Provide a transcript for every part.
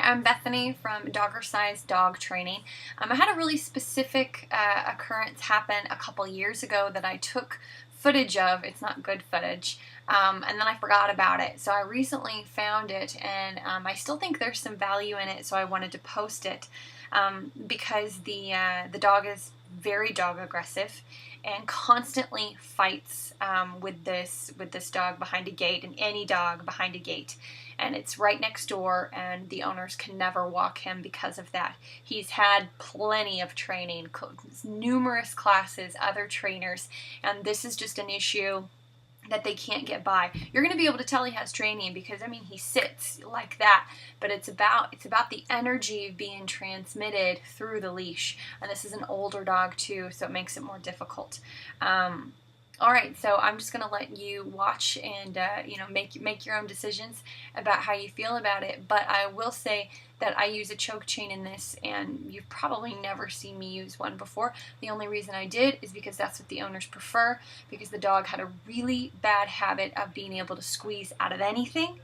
I'm Bethany from Doggersized Dog Training. I had a really specific occurrence happen a couple years ago that I took footage of. It's not good footage, and then I forgot about it. So I recently found it, and I still think there's some value in it, so I wanted to post it because the dog is very dog aggressive and constantly fights with this dog behind a gate, and any dog behind a gate, and it's right next door, and the owners can never walk him because of that. He's had plenty of training, numerous classes, other trainers, and this is just an issue that they can't get by. You're going to be able to tell he has training because, I mean, he sits like that, but it's about the energy being transmitted through the leash, and this is an older dog too, so it makes it more difficult. All right, so I'm just going to let you watch and make your own decisions about how you feel about it. But I will say that I use a choke chain in this, and you've probably never seen me use one before. The only reason I did is because that's what the owners prefer, because the dog had a really bad habit of being able to squeeze out of anything,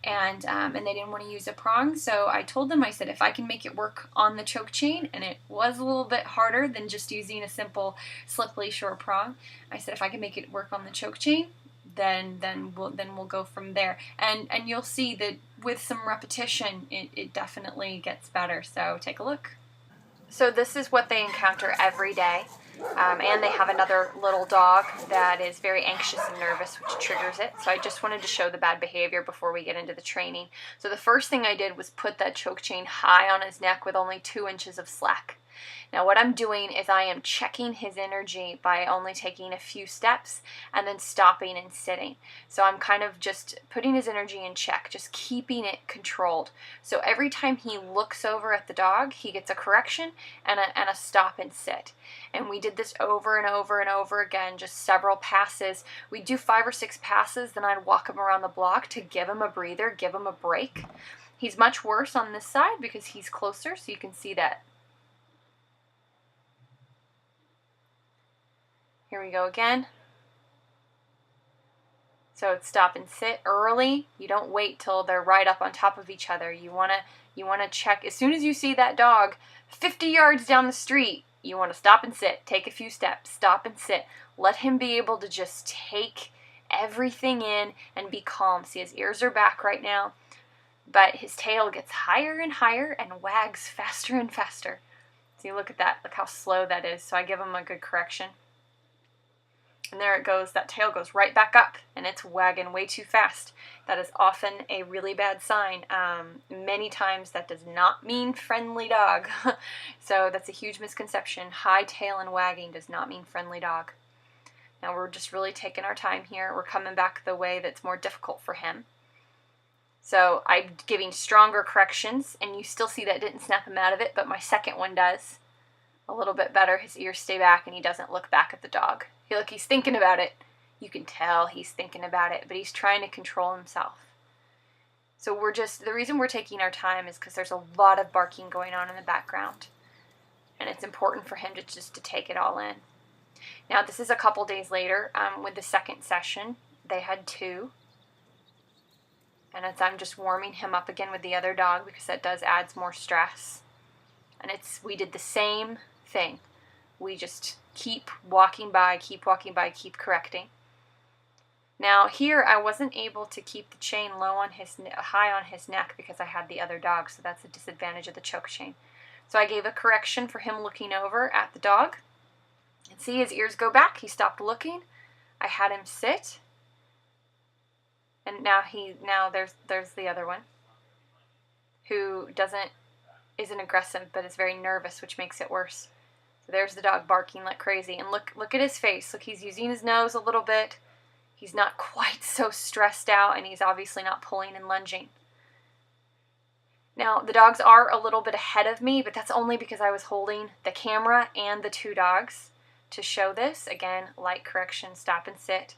and they didn't want to use a prong. So I told them, I said, if I can make it work on the choke chain, and it was a little bit harder than just using a simple slip leash or a prong, I said if I can make it work on the choke chain, then we'll go from there. And you'll see that with some repetition, it definitely gets better. So take a look. So this is what they encounter every day. And they have another little dog that is very anxious and nervous, which triggers it. So I just wanted to show the bad behavior before we get into the training. So the first thing I did was put that choke chain high on his neck with only 2 inches of slack. Now what I'm doing is I am checking his energy by only taking a few steps and then stopping and sitting. So I'm kind of just putting his energy in check, just keeping it controlled. So every time he looks over at the dog, he gets a correction and a stop and sit. And we did this over and over and over again, just several passes. We'd do 5 or 6 passes, then I'd walk him around the block to give him a breather, give him a break. He's much worse on this side because he's closer, so you can see that. Here we go again. So it's stop and sit early. You don't wait till they're right up on top of each other. You wanna check as soon as you see that dog 50 yards down the street. You want to stop and sit. Take a few steps. Stop and sit. Let him be able to just take everything in and be calm. See, his ears are back right now, but his tail gets higher and higher and wags faster and faster. See, look at that. Look how slow that is. So I give him a good correction. And there it goes, that tail goes right back up, and it's wagging way too fast. That is often a really bad sign. Many times that does not mean friendly dog. So that's a huge misconception. High tail and wagging does not mean friendly dog. Now we're just really taking our time here. We're coming back the way that's more difficult for him. So I'm giving stronger corrections, and you still see that didn't snap him out of it, but my second one does. A little bit better. His ears stay back, and he doesn't look back at the dog. Look, he's thinking about it. You can tell he's thinking about it, but he's trying to control himself. So the reason we're taking our time is because there's a lot of barking going on in the background, and it's important for him to take it all in. Now this is a couple days later with the second session. They had 2, and I'm just warming him up again with the other dog because that does add more stress. And we did the same thing. We just keep walking by, keep correcting. Now here I wasn't able to keep the chain high on his neck because I had the other dog, so that's a disadvantage of the choke chain. So I gave a correction for him looking over at the dog. And see, his ears go back. He stopped looking. I had him sit. And now there's the other one who isn't aggressive but is very nervous, which makes it worse. So there's the dog barking like crazy, and look at his face. Look, he's using his nose a little bit. He's not quite so stressed out, and he's obviously not pulling and lunging. Now the dogs are a little bit ahead of me, but that's only because I was holding the camera and the 2 dogs to show this. Again, light correction, stop and sit.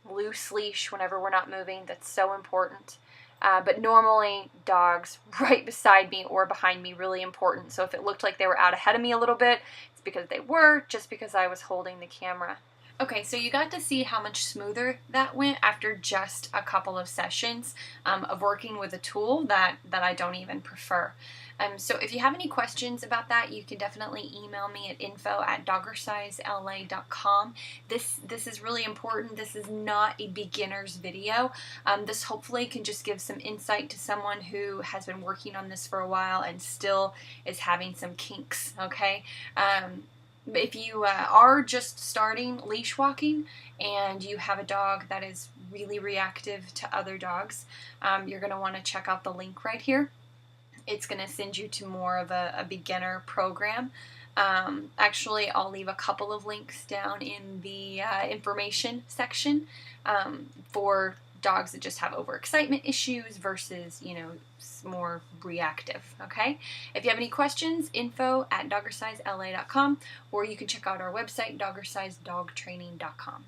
Loose leash whenever we're not moving. That's so important. But normally dogs right beside me or behind me, really important. So if it looked like they were out ahead of me a little bit, it's because they were, just because I was holding the camera. Okay, so you got to see how much smoother that went after just a couple of sessions of working with a tool that I don't even prefer. So if you have any questions about that, you can definitely email me at info@doggersizela.com. This is really important. This is not a beginner's video. This hopefully can just give some insight to someone who has been working on this for a while and still is having some kinks, okay? If you are just starting leash walking and you have a dog that is really reactive to other dogs, you're going to want to check out the link right here. It's going to send you to more of a beginner program. Actually, I'll leave a couple of links down in the information section for dogs that just have overexcitement issues versus, more reactive, okay? If you have any questions, info@doggersizela.com, or you can check out our website, doggersizedogtraining.com.